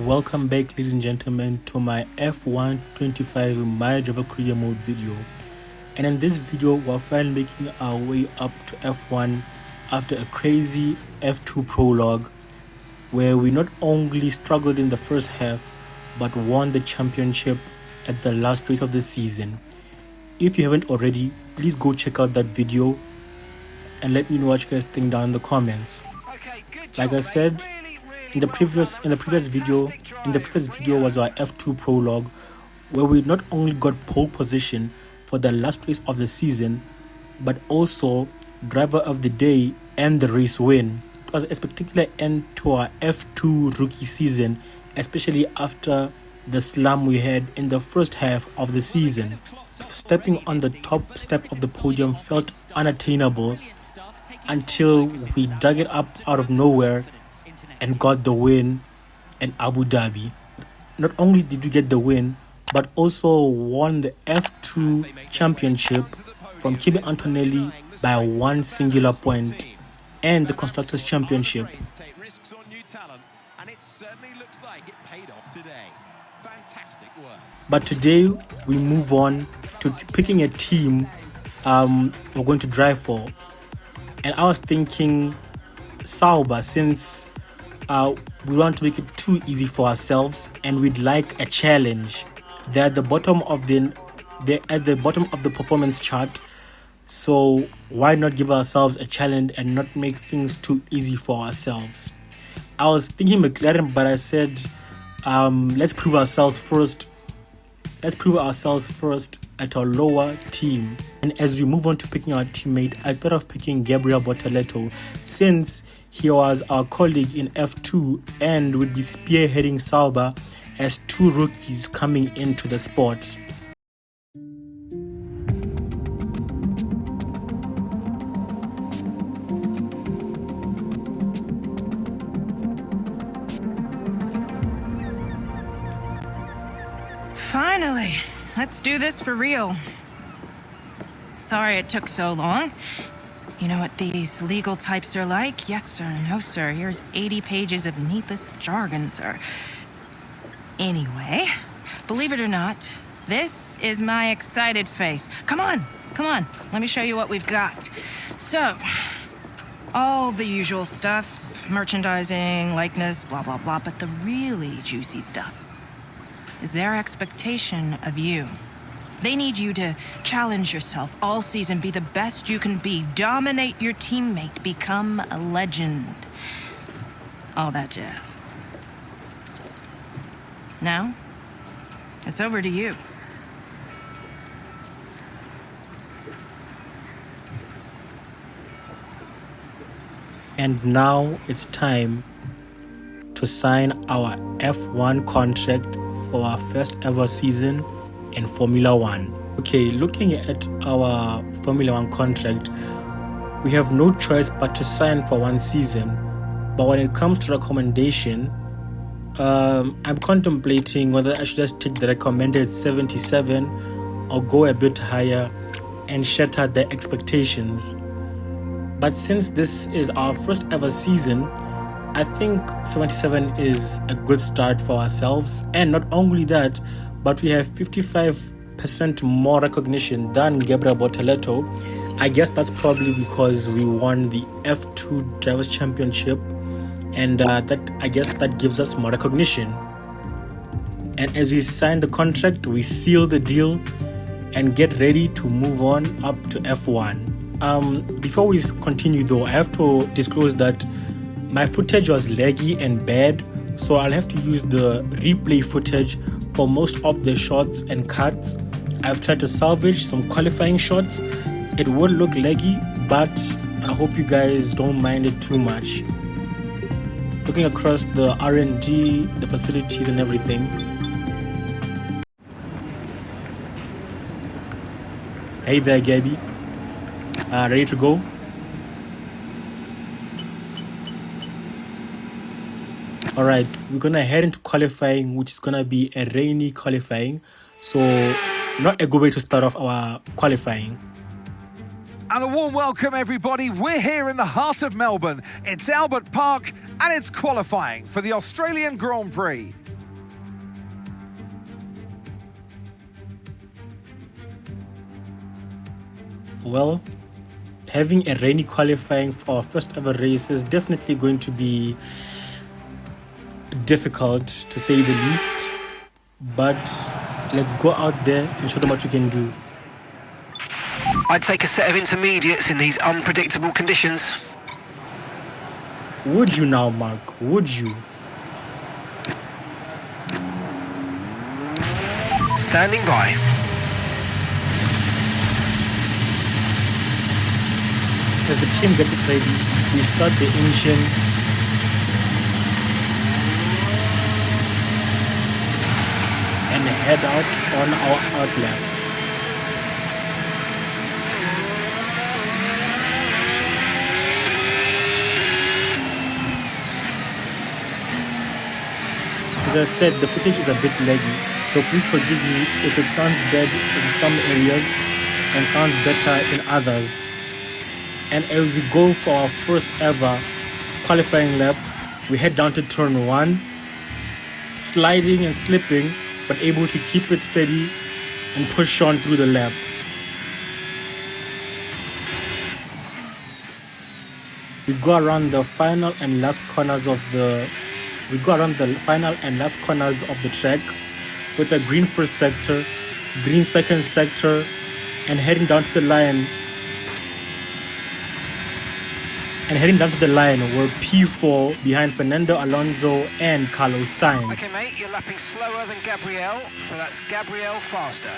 Welcome back, ladies and gentlemen, to my F1 25 My Driver Career Mode video. And in this video, we're finally making our way up to F1 after a crazy F2 prologue, where we not only struggled in the first half, but won the championship at the last race of the season. If you haven't already, please go check out that video and let me know what you guys think down in the comments. Like I said, in the previous video was our F2 prologue, where we not only got pole position for the last race of the season, but also driver of the day and the race win. It was a spectacular end to our F2 rookie season, especially after the slump we had in the first half of the season. Stepping on the top step of the podium felt unattainable until we dug it up out of nowhere and got the win in Abu Dhabi. Not only did we get the win, but also won the F2 championship from Kimi Antonelli by one singular point, and the Constructors' Championship. But today we move on to picking a team we're going to drive for. And I was thinking Sauber, since we want to make it too easy for ourselves and we'd like a challenge. They're at the bottom of the performance chart, so why not give ourselves a challenge and not make things too easy for ourselves? I was thinking McLaren, but I said let's prove ourselves first. Let's prove ourselves first at a lower team. And as we move on to picking our teammate, I thought of picking Gabriel Bortoleto, since he was our colleague in F2 and would be spearheading Sauber as two rookies coming into the sport. Finally, let's do this for real. Sorry it took so long. You know what these legal types are like? Yes, sir. No, sir. Here's 80 pages of needless jargon, sir. Anyway, believe it or not, this is my excited face. Come on. Let me show you what we've got. So, all the usual stuff, merchandising, likeness, blah, blah, blah. But the really juicy stuff is their expectation of you. They need you to challenge yourself all season, be the best you can be, dominate your teammate, become a legend. All that jazz. Now, it's over to you. And now it's time to sign our F1 contract for our first ever season in Formula One. Okay, looking at our Formula One contract, we have no choice but to sign for one season. But when it comes to recommendation, I'm contemplating whether I should just take the recommended 77 or go a bit higher and shatter the expectations. But since this is our first ever season, I think 77 is a good start for ourselves. And not only that, but we have 55% more recognition than Gabriel Bortoleto. I guess that's probably because we won the F2 Drivers' Championship, and I guess that gives us more recognition. And as we sign the contract, we seal the deal and get ready to move on up to F1. Before we continue though, I have to disclose that my footage was laggy and bad, so I'll have to use the replay footage for most of the shots and cuts. I've tried to salvage some qualifying shots. It will look laggy, but I hope you guys don't mind it too much. Looking across the R&D, the facilities and everything. Hey there, Gabby. Ready to go? Alright, we're gonna head into qualifying, which is gonna be a rainy qualifying, so not a good way to start off our qualifying. And a warm welcome, everybody. We're here in the heart of Melbourne. It's Albert Park, and it's qualifying for the Australian Grand Prix. well, having a rainy qualifying for our first ever race is definitely going to be difficult, to say the least. But let's go out there and show them what we can do. I'd take a set of intermediates in these unpredictable conditions. Would you now, Mark? Would you? Standing by. As the team gets ready, we start the engine and head out on our outlap. As I said, the footage is a bit laggy, so please forgive me if it sounds bad in some areas and sounds better in others. And as we go for our first ever qualifying lap, we head down to turn 1, sliding and slipping, but able to keep it steady and push on through the lap. We go around the final and last corners of the track with a green first sector, green second sector, and heading down to the line. We're P4 behind Fernando Alonso and Carlos Sainz. Okay, mate, you're lapping slower than Gabriel, so that's Gabriel faster.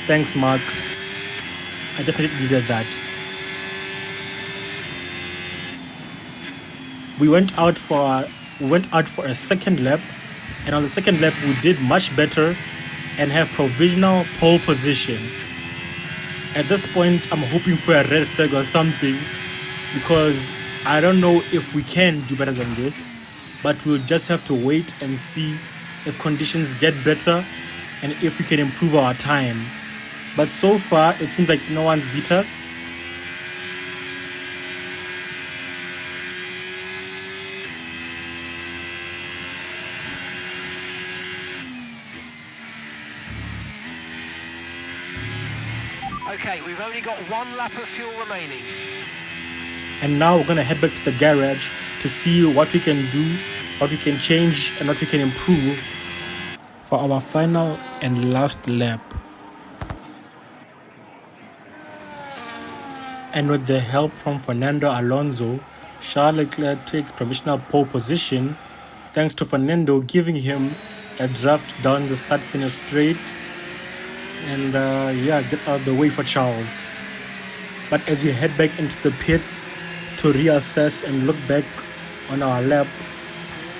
Thanks, Mark. I definitely needed that. We went out for a second lap, and on the second lap we did much better and have provisional pole position. At this point, I'm hoping for a red flag or something, because I don't know if we can do better than this, but we'll just have to wait and see if conditions get better and if we can improve our time. But so far, it seems like no one's beat us. Okay, we've only got 1 lap of fuel remaining. And now we're gonna head back to the garage to see what we can do, what we can change, and what we can improve for our final and last lap. And with the help from Fernando Alonso, Charles Leclerc takes provisional pole position thanks to Fernando giving him a draft down the start-finish straight, and gets out of the way for Charles. But as we head back into the pits to reassess and look back on our lap,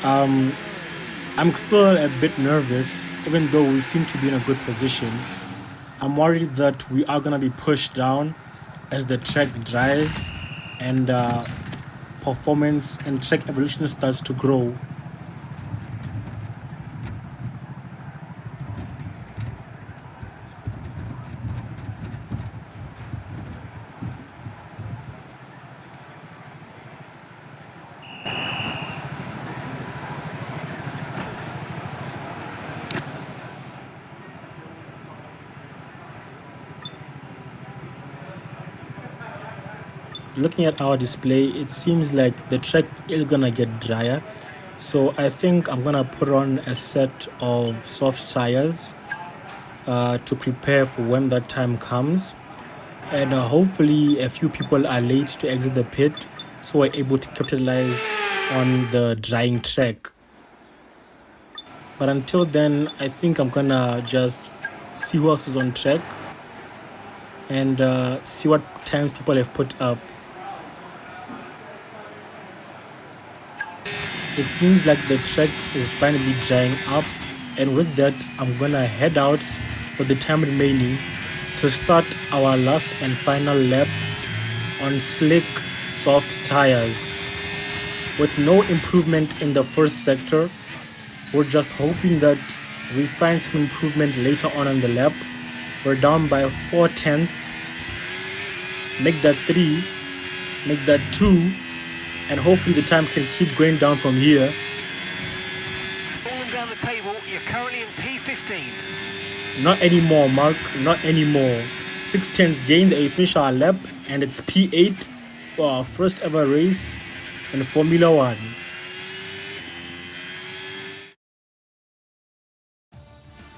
I'm still a bit nervous, even though we seem to be in a good position. I'm worried that we are going to be pushed down as the track dries and performance and track evolution starts to grow. Looking at our display, it seems like the track is gonna get drier, so I think I'm gonna put on a set of soft tires to prepare for when that time comes. And hopefully a few people are late to exit the pit, so we're able to capitalize on the drying track. But until then, I think I'm gonna just see who else is on track and see what times people have put up. It seems like the track is finally drying up, and with that I'm gonna head out with the time remaining to start our last and final lap on slick, soft tires. With no improvement in the first sector, we're just hoping that we find some improvement later on in the lap. We're down by 4/10, make that 3, make that 2, and hopefully the time can keep going down from here. Falling down the table, you're currently in P15. Not anymore, Mark, not anymore. 6/10 gains, and we finish our lap, and it's P8 for our first ever race in Formula One.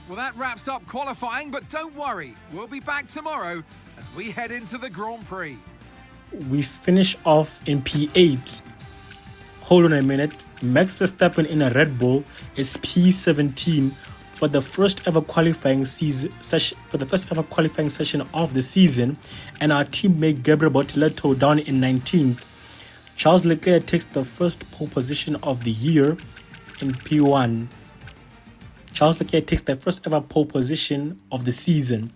Well, that wraps up qualifying, but don't worry, we'll be back tomorrow as we head into the Grand Prix. We finish off in P8. Hold on a minute. Max Verstappen in a Red Bull is P17 for the first ever qualifying session of the season, and our teammate Gabriel Bortoleto down in 19th. Charles Leclerc takes the first pole position of the year in P1. Charles Leclerc takes the first ever pole position of the season.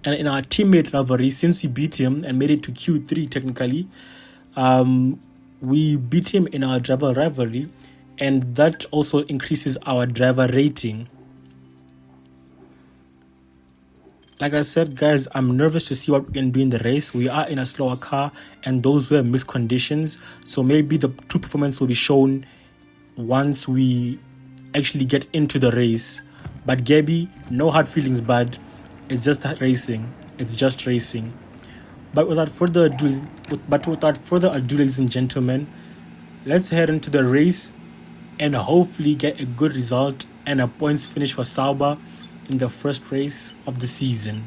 And in our teammate rivalry, since we beat him and made it to Q3 technically, we beat him in our driver rivalry, and that also increases our driver rating. Like I said, guys, I'm nervous to see what we can do in the race. We are in a slower car, and those were mixed conditions, so maybe the true performance will be shown once we actually get into the race. But Gabby, no hard feelings, bud. It's just racing. It's just racing. But without further ado, ladies and gentlemen, let's head into the race and hopefully get a good result and a points finish for Sauber in the first race of the season.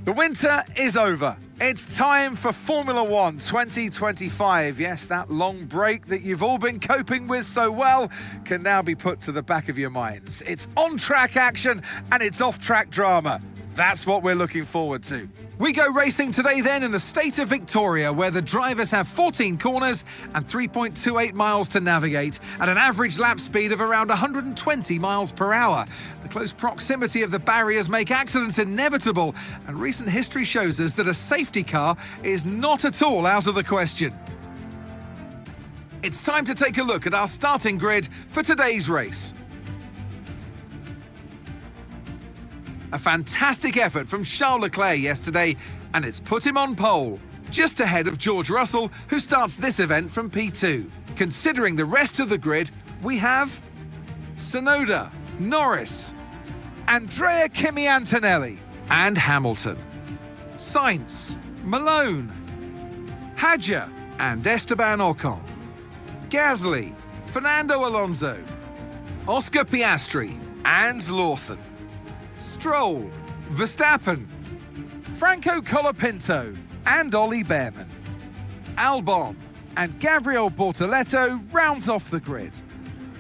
The winter is over. It's time for Formula One 2025. Yes, that long break that you've all been coping with so well can now be put to the back of your minds. It's on-track action and it's off-track drama. That's what we're looking forward to. We go racing today then in the state of Victoria, where the drivers have 14 corners and 3.28 miles to navigate at an average lap speed of around 120 miles per hour. The close proximity of the barriers make accidents inevitable, and recent history shows us that a safety car is not at all out of the question. It's time to take a look at our starting grid for today's race. A fantastic effort from Charles Leclerc yesterday, and it's put him on pole, just ahead of George Russell, who starts this event from P2. Considering the rest of the grid, we have Tsunoda, Norris, Andrea Kimi Antonelli, and Hamilton, Sainz, Malone, Hadjar, and Esteban Ocon, Gasly, Fernando Alonso, Oscar Piastri, and Lawson, Stroll, Verstappen, Franco Colapinto, and Ollie Behrman. Albon and Gabriel Bortoleto rounds off the grid.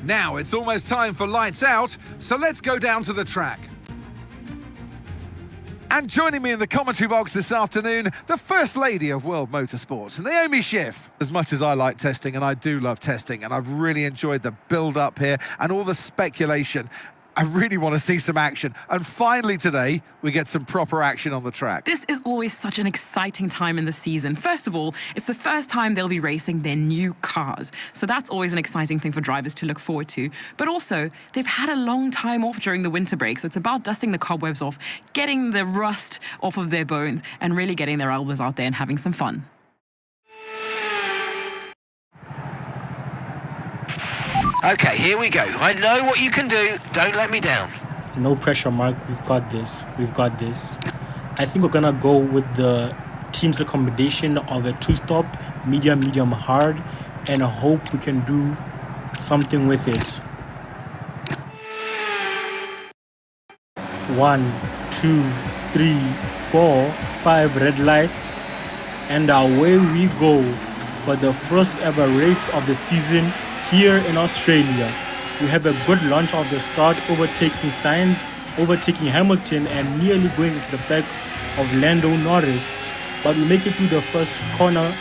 Now it's almost time for lights out, so let's go down to the track. And joining me in the commentary box this afternoon, the First Lady of World Motorsports, Naomi Schiff. As much as I like testing, and I do love testing, and I've really enjoyed the build-up here and all the speculation, I really want to see some action. And finally today, we get some proper action on the track. This is always such an exciting time in the season. First of all, it's the first time they'll be racing their new cars. So that's always an exciting thing for drivers to look forward to. But also, they've had a long time off during the winter break. So it's about dusting the cobwebs off, getting the rust off of their bones, and really getting their elbows out there and having some fun. Okay, here we go. I know what you can do. Don't let me down. No pressure, Mark. We've got this. We've got this. I think we're gonna go with the team's recommendation of a two-stop, medium, hard, and I hope we can do something with it. 1, 2, 3, 4, 5 red lights, and away we go for the first ever race of the season here in Australia. We have a good launch of the start, overtaking Sainz, overtaking Hamilton, and nearly going into the back of Lando Norris. But we make it through the first corner,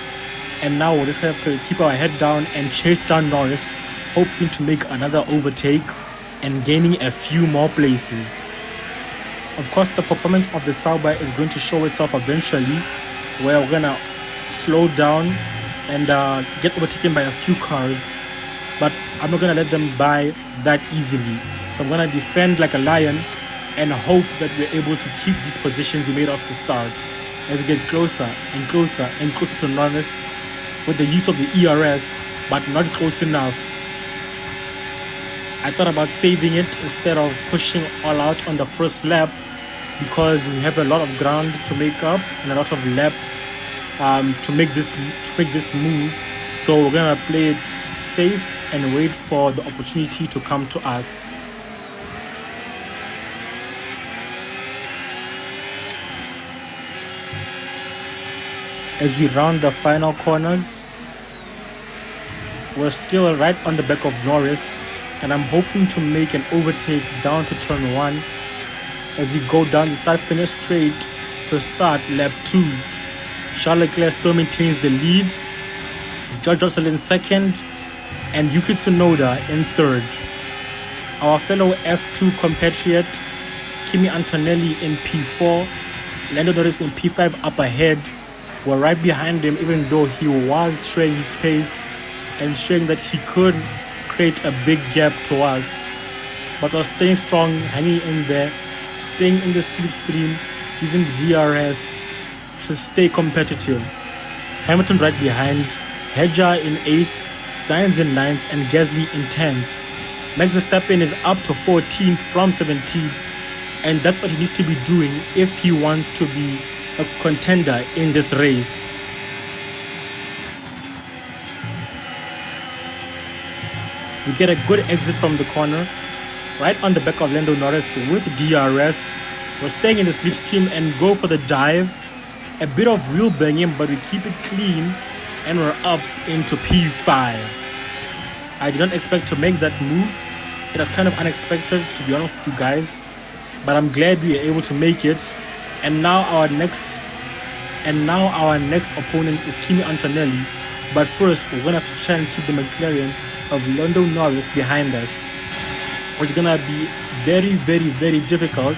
and now we'll just have to keep our head down and chase down Norris, hoping to make another overtake and gaining a few more places. Of course, the performance of the Sauber is going to show itself eventually, where we're gonna slow down and get overtaken by a few cars. But I'm not going to let them by that easily. So I'm going to defend like a lion and hope that we're able to keep these positions we made off the start as we get closer and closer and closer to Norris with the use of the ERS, but not close enough. I thought about saving it instead of pushing all out on the first lap because we have a lot of ground to make up and a lot of laps to make this move. So we're gonna play it safe and wait for the opportunity to come to us. As we round the final corners, we're still right on the back of Norris, and I'm hoping to make an overtake down to turn 1 as we go down the start-finish straight to start lap 2. Charles Leclerc still maintains the lead, George Russell in second, and Yuki Tsunoda in third. Our fellow F2 compatriot Kimi Antonelli in P4, Lando Norris in P5 up ahead. We're right behind him, even though he was showing his pace and showing that he could create a big gap to us. But we're staying strong, hanging in there, staying in the slipstream, using DRS to stay competitive. Hamilton right behind, Hedger in 8th, Sainz in 9th, and Gasly in 10th. Max Verstappen is up to 14th from 17th, and that's what he needs to be doing if he wants to be a contender in this race. We get a good exit from the corner, right on the back of Lando Norris with DRS. We're staying in the slipstream and go for the dive. A bit of wheel banging, but we keep it clean, and we're up into P5. I did not expect to make that move. It was kind of unexpected, to be honest with you guys, but I'm glad we were able to make it. And now our next opponent is Kimi Antonelli. But first, we're gonna have to try and keep the McLaren of Lando Norris behind us, which is gonna be very, very, very difficult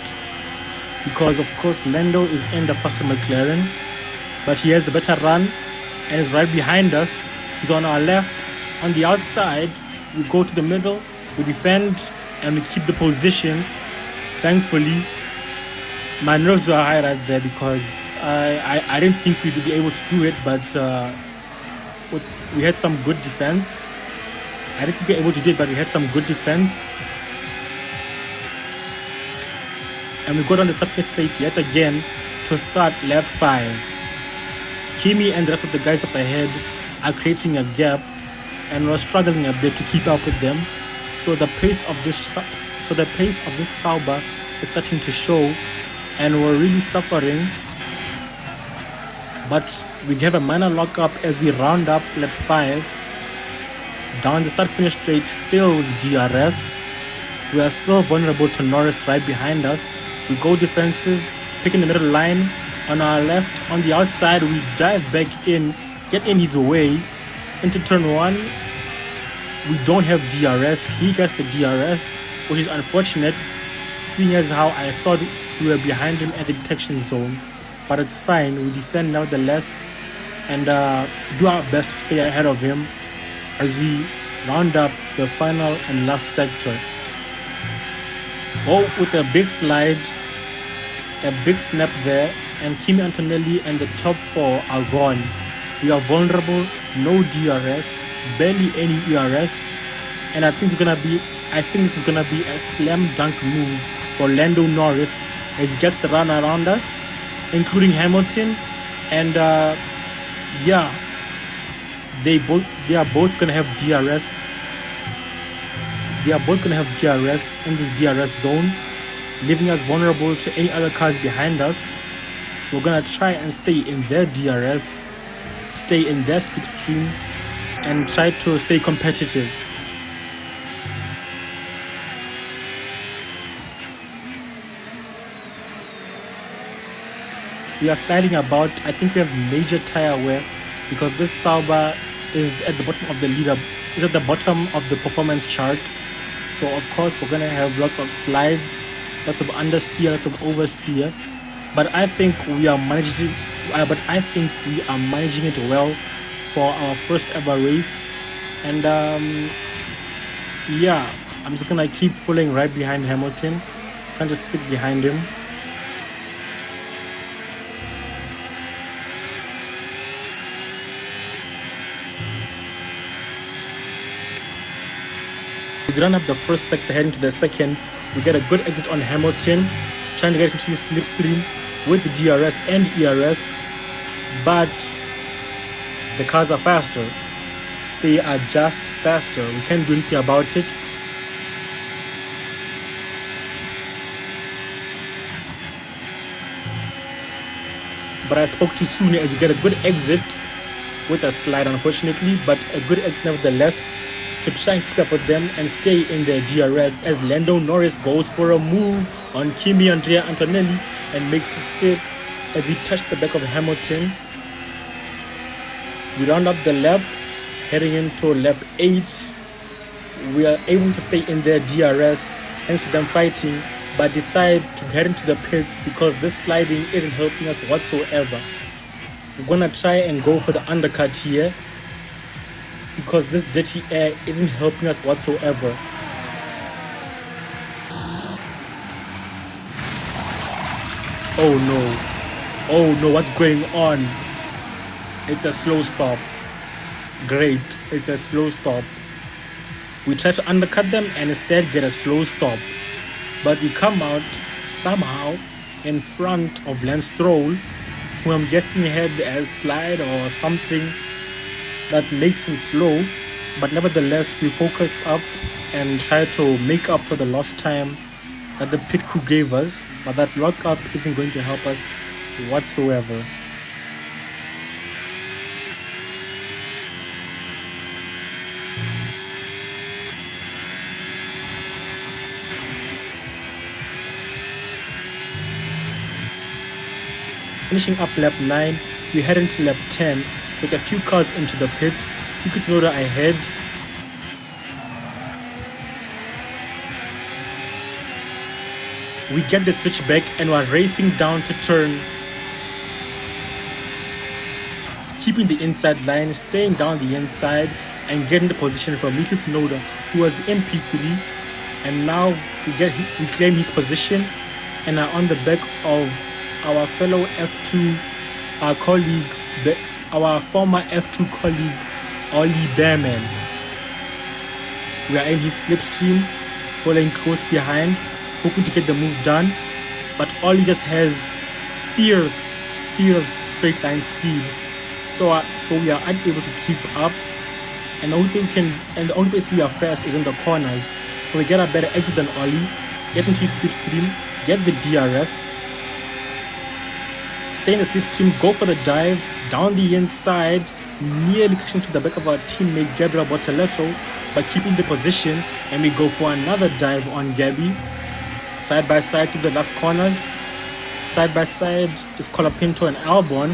because of course Lando is in the faster McLaren, but he has the better run and is right behind us. He's on our left. On the outside, we go to the middle, we defend, and we keep the position. Thankfully, my nerves were high right there because I didn't think we'd be able to do it, but we had some good defense. I didn't think we were able to do it, but we had some good defense. And we go down the starting straight yet again to start lap 5. Kimi and the rest of the guys up ahead are creating a gap, and we're struggling a bit to keep up with them. So the pace of this Sauber is starting to show, and we're really suffering. But we have a minor lockup as we round up lap 5. Down the start-finish straight, still with DRS. We are still vulnerable to Norris right behind us. We go defensive, picking the middle line. On our left, on the outside, we dive back in, get in his way into turn 1. We don't have DRS. He gets the DRS, which is unfortunate, seeing as how I thought we were behind him at the detection zone. But it's fine. We defend nevertheless and do our best to stay ahead of him as we round up the final and last sector. Oh, with a big slide, a big snap there, and Kimi Antonelli and the top 4 are gone. We are vulnerable, no DRS, barely any ERS, and I think this is gonna be a slam dunk move for Lando Norris as he gets the run around us, including Hamilton, and they are both gonna have DRS. They are both gonna have DRS in this DRS zone, leaving us vulnerable to any other cars behind us. We're gonna try and stay in their DRS, stay in their slipstream, and try to stay competitive. We are sliding about. I think we have major tire wear because this Sauber is at the bottom of the leader, is at the bottom of the performance chart. So of course we're gonna have lots of slides, lots of understeer, lots of oversteer. But I think we are managing. It well for our first ever race. And I'm just gonna keep pulling right behind Hamilton. Can't just stick behind him. We run up the first sector, heading to the second. We get a good exit on Hamilton, trying to get into the slipstream with the DRS and ERS, but the cars are faster. They are just faster. We can't do anything about it. But I spoke too soon, as you get a good exit with a slide, unfortunately, but a good exit nevertheless to try and keep up with them and stay in the DRS, as Lando Norris goes for a move on Kimi Andrea Antonelli and makes a step as we touch the back of Hamilton. We round up the lap, heading into lap 8. We are able to stay in their DRS thanks to them fighting, but decide to head into the pits because this sliding isn't helping us whatsoever. We're gonna try and go for the undercut here because this dirty air isn't helping us whatsoever. Oh no, what's going on? It's a slow stop. Great, it's a slow stop. We try to undercut them and instead get a slow stop, but we come out somehow in front of Lance Stroll, who I'm guessing had a slide or something that makes him slow, but nevertheless we focus up and try to make up for the lost time that the pit crew gave us, but that lockup isn't going to help us whatsoever. Finishing up lap 9, we head into lap 10 with a few cars into the pits. Yuki Tsunoda ahead. We get the switchback and we're racing down to turn, keeping the inside line, staying down the inside and getting the position from Yuki Tsunoda, who was in P3, and now we claim his position and are on the back of our fellow F2 our former F2 colleague Ollie Behrman. We are in his slipstream, following close behind, hoping to get the move done, but Ollie just has fierce straight line speed, so we are unable to keep up, and the only place we are fast is in the corners, so we get a better exit than Ollie, get into his slipstream, get the DRS, stay in the slipstream, go for the dive down the inside, nearly crashing to the back of our teammate Gabriel Bortoleto, but keeping the position, and we go for another dive on Gabby. Side by side to the last corners. Side by side is Colapinto and Albon.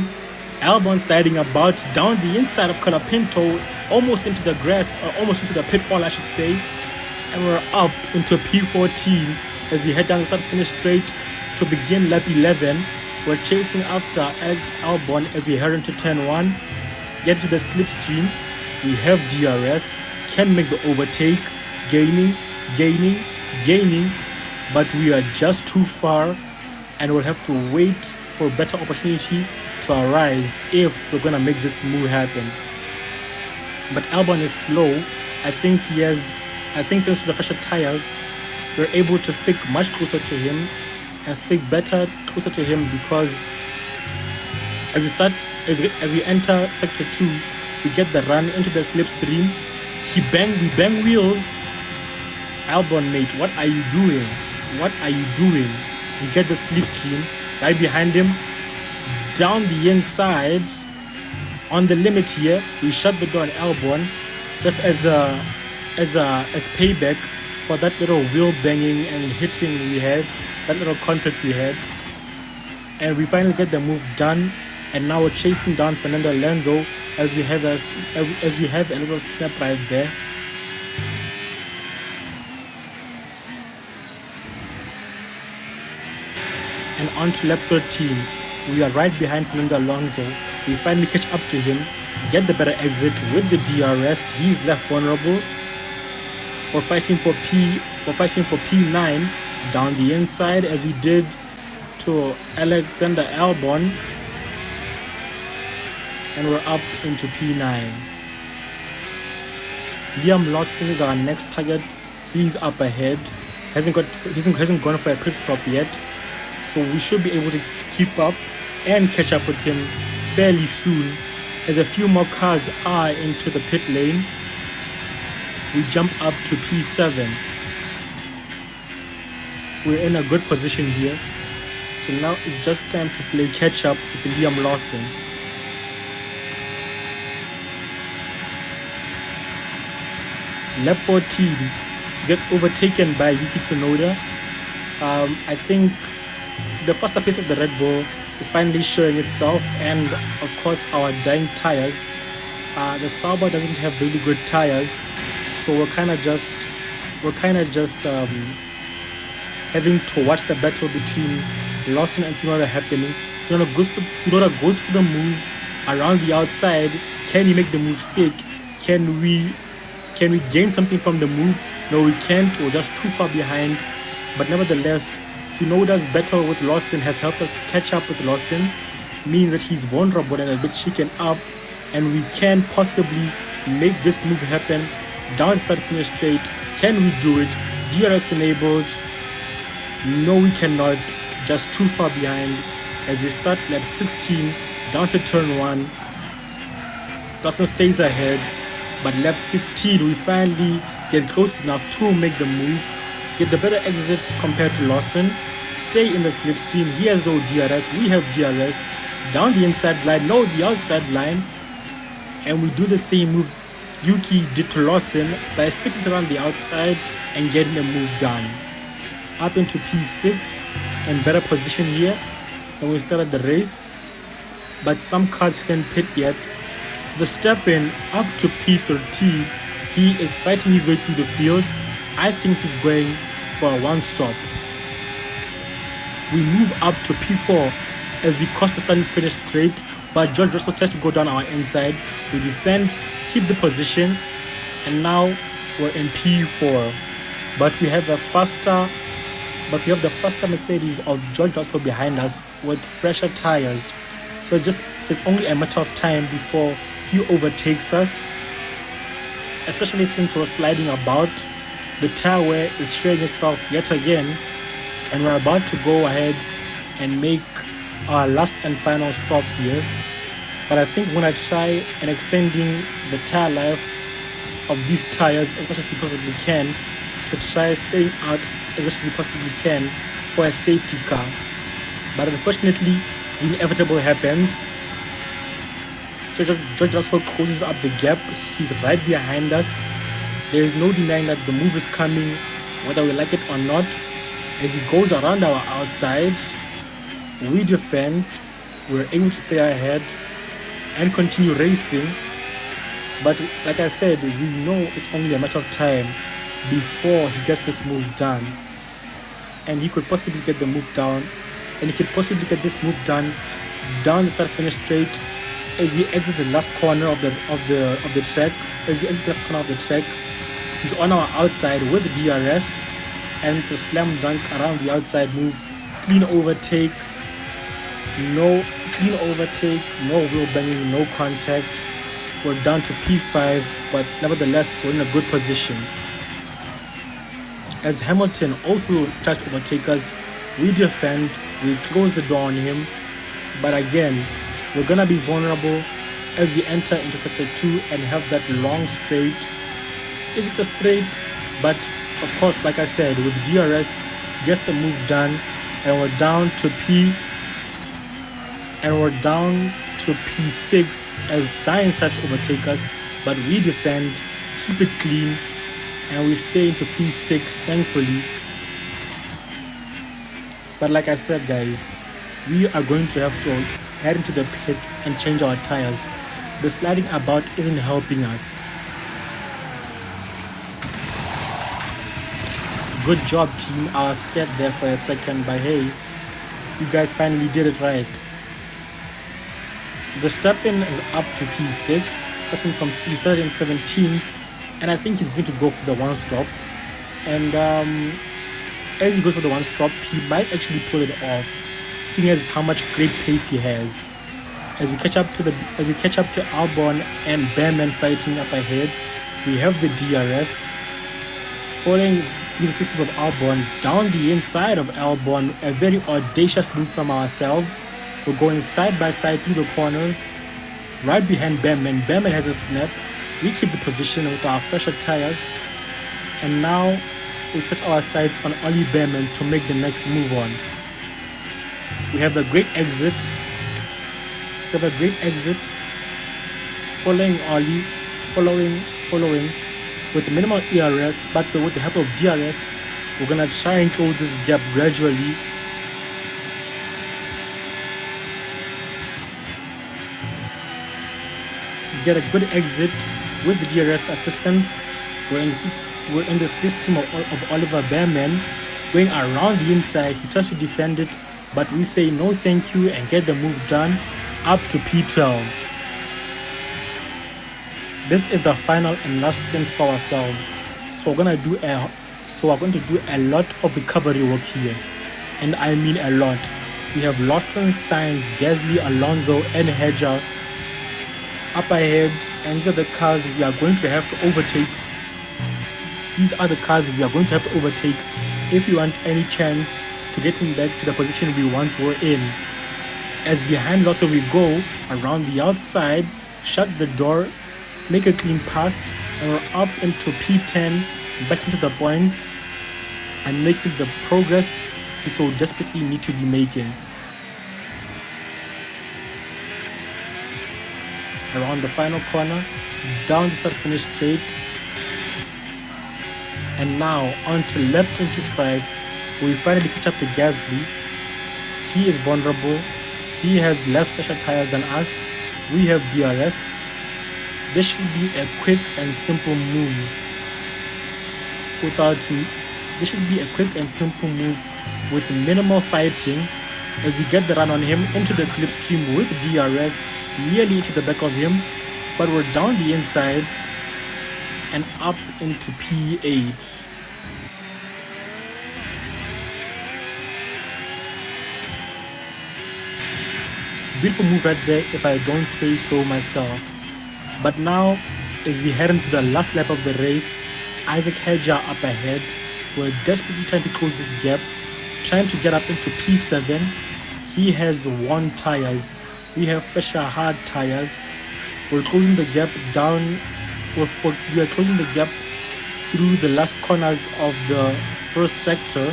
Albon sliding about down the inside of Colapinto, almost into the grass, or almost into the pitfall, I should say. And we're up into P14 as we head down the start finish straight to begin lap 11. We're chasing after Alex Albon as we head into turn 1. Get to the slipstream. We have DRS, can make the overtake, gaining, but we are just too far and we'll have to wait for a better opportunity to arise if we're gonna make this move happen. But Albon is slow. I think thanks to the fresher tires, we're able to stick much closer to him and stick closer to him, because as we enter sector 2, we get the run into the slipstream. We bang wheels. Albon, mate, what are you doing? We get the slipstream right behind him, down the inside. On the limit here, we shut the door on Albon just as payback for that little wheel banging and hitting we had, that little contact we had. And we finally get the move done, and now we're chasing down Fernando Alonso as we have a little snap right there. And on to lap 13, we are right behind Fernando Alonso. We finally catch up to him, get the better exit with the DRS. He's left vulnerable. We're fighting for P9 down the inside as we did to Alexander Albon, and we're up into P9. Liam Lawson is our next target He's up ahead. Hasn't gone for a pit stop yet. So we should be able to keep up and catch up with him fairly soon. As a few more cars are into the pit lane, we jump up to P7. We're in a good position here. So now it's just time to play catch up with Liam Lawson. Lap 14, get overtaken by Yuki Tsunoda. I think the faster pace of the Red Bull is finally showing itself, and of course our dying tires. The Sauber doesn't have really good tires, so we're kind of just having to watch the battle between Lawson and Tsunoda happening. Tsunoda goes for the move around the outside. Can he make the move stick? Can we gain something from the move? No, we can't. We're just too far behind. But nevertheless, Tsunoda's battle with Lawson has helped us catch up with Lawson, meaning that he's vulnerable and a bit shaken up, and we can possibly make this move happen. Down start finish straight. Can we do it? DRS enabled. No, we cannot. Just too far behind. As we start lap 16, down to turn 1. Lawson stays ahead. But lap 16, we finally get close enough to make the move, get the better exits compared to Lawson, stay in the slipstream. He has no DRS, we have DRS, down the inside line, no, the outside line, and we do the same move Yuki did to Lawson by sticking around the outside and getting the move done. Up into P6, in better position here, and we started the race, but some cars haven't pit yet. Verstappen up to P13, he is fighting his way through the field. I think he's going for a one stop. We move up to P4 as we cross the starting finish straight, but George Russell tries to go down our inside. We defend, keep the position, and now we're in P4. But we have the faster Mercedes of George Russell behind us with fresher tires. So it's only a matter of time before he overtakes us, especially since we're sliding about. The tire wear is showing itself yet again, and we're about to go ahead and make our last and final stop here. But I think we're going to try and extending the tire life of these tires as much as we possibly can to try staying out as much as we possibly can for a safety car. But unfortunately, the inevitable happens. George Russell closes up the gap. He's right behind us. There is no denying that the move is coming, whether we like it or not. As he goes around our outside, we defend. We're able to stay ahead and continue racing. But like I said, we know it's only a matter of time before he gets this move done. And he could possibly get the move down. And he could possibly get this move done down the start finish straight as he exits the last corner of the track. As he exits the last corner of the track, he's on our outside with the DRS, and it's a slam dunk around the outside move. Clean overtake, no wheel banging, no contact. We're down to P5, but nevertheless we're in a good position. As Hamilton also tries to overtake us, we defend, we close the door on him, but again, we're gonna be vulnerable as we enter into sector 2 and have that long straight. Is it a straight? But of course, like I said, with DRS, gets the move done, and we're down to P6 as Science tries to overtake us, but we defend, keep it clean, and we stay into P6, thankfully. But like I said, guys, we are going to have to head into the pits and change our tires. The sliding about isn't helping us. Good job, team. I was scared there for a second, but hey, you guys finally did it right. Verstappen is up to P6, starting from C, started in 17, and I think he's going to go for the one stop. And as he goes for the one stop, he might actually pull it off, seeing as how much great pace he has. As we catch up to Albon and Behrman fighting up ahead, we have the DRS. following the footsteps of Albon down the inside of Albon. A very audacious move from ourselves. We're going side by side through the corners, right behind Behrman. Behrman has a snap. We keep the position with our fresher tires, and now we set our sights on Ollie Behrman to make the next move on. We have a great exit. Following Ollie, following with minimal ERS, but with the help of DRS, we're gonna try and close this gap gradually. Get a good exit with the DRS assistance. We're in the slipstream of Oliver Behrman, going around the inside. He tries to defend it, but we say no thank you and get the move done up to P12. This is the final and last stint for ourselves. So we're going to do a lot of recovery work here, and I mean a lot. We have Lawson, Sainz, Gasly, Alonso, and Hedger up ahead, and these are the cars we are going to have to overtake. If we want any chance to getting back to the position we once were in. As behind Lawson we go around the outside, shut the door, make a clean pass, and we're up into P10, back into the points, and making the progress we so desperately need to be making. Around the final corner, down the start finish straight, and now on to lap 25, we finally catch up to Gasly. He is vulnerable, he has less pressure tires than us, we have DRS. This should be a quick and simple move. With minimal fighting, as we get the run on him into the slipstream with DRS, nearly into the back of him, but we're down the inside and up into P8. Beautiful move right there if I don't say so myself. But now, as we head into the last lap of the race, Isaac Hedger up ahead. We're desperately trying to close this gap, trying to get up into P7. He has worn tires. We have pressure hard tires. We're closing the gap down. We are closing the gap through the last corners of the first sector,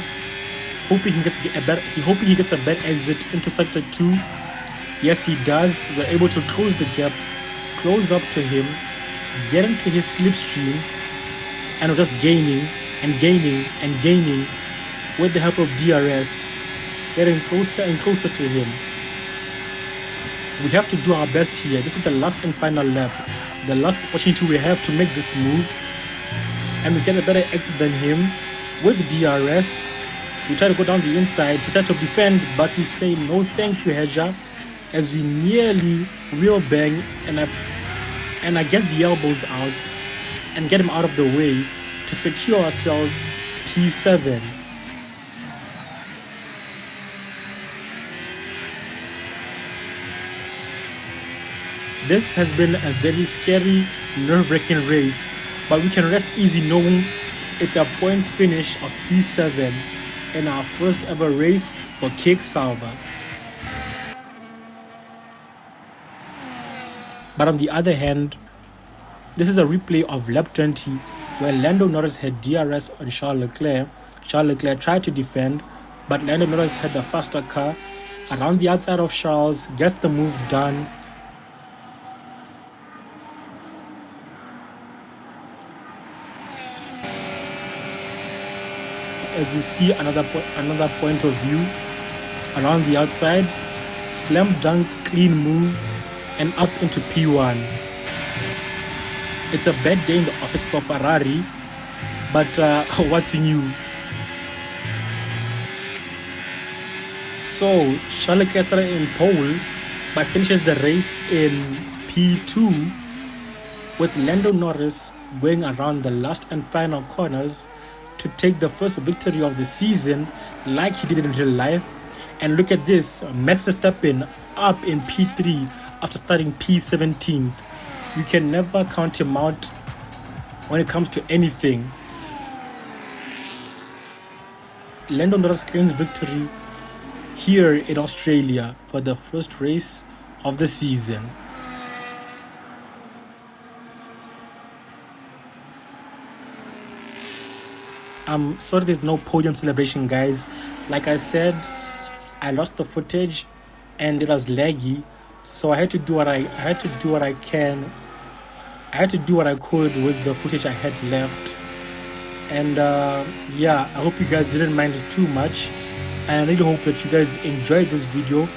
hoping he gets a bad exit into sector 2. Yes, he does. We're able to close the gap, close up to him, get into his slipstream, and we're just gaining with the help of DRS, getting closer and closer to him. We have to do our best here. This is the last and final lap, the last opportunity we have to make this move, and we get a better exit than him with DRS. We try to go down the inside, we try to defend, but we say no thank you, Hedger, as we nearly wheel bang and I get the elbows out and get him out of the way to secure ourselves P7. This has been a very scary, nerve-wracking race, but we can rest easy knowing it's a points finish of P7 in our first ever race for Kick-Sauber. But on the other hand, this is a replay of lap 20 where Lando Norris had DRS on Charles Leclerc. Charles Leclerc tried to defend, but Lando Norris had the faster car. Around the outside of Charles, gets the move done. As we see another point of view around the outside, slam dunk, clean move, and up into P1. It's a bad day in the office for Ferrari, but what's new? So Charles Leclerc started in pole, but finishes the race in P2, with Lando Norris going around the last and final corners to take the first victory of the season like he did in real life. And look at this, Max Verstappen up in P3 after starting P17. You can never count him out when it comes to anything. Lando Norris claims victory here in Australia for the first race of the season. I'm sorry there's no podium celebration, guys. Like I said, I lost the footage and it was laggy, so I had to do what I can. I had to do what I could with the footage I had left. And yeah, I hope you guys didn't mind it too much. I really hope that you guys enjoyed this video.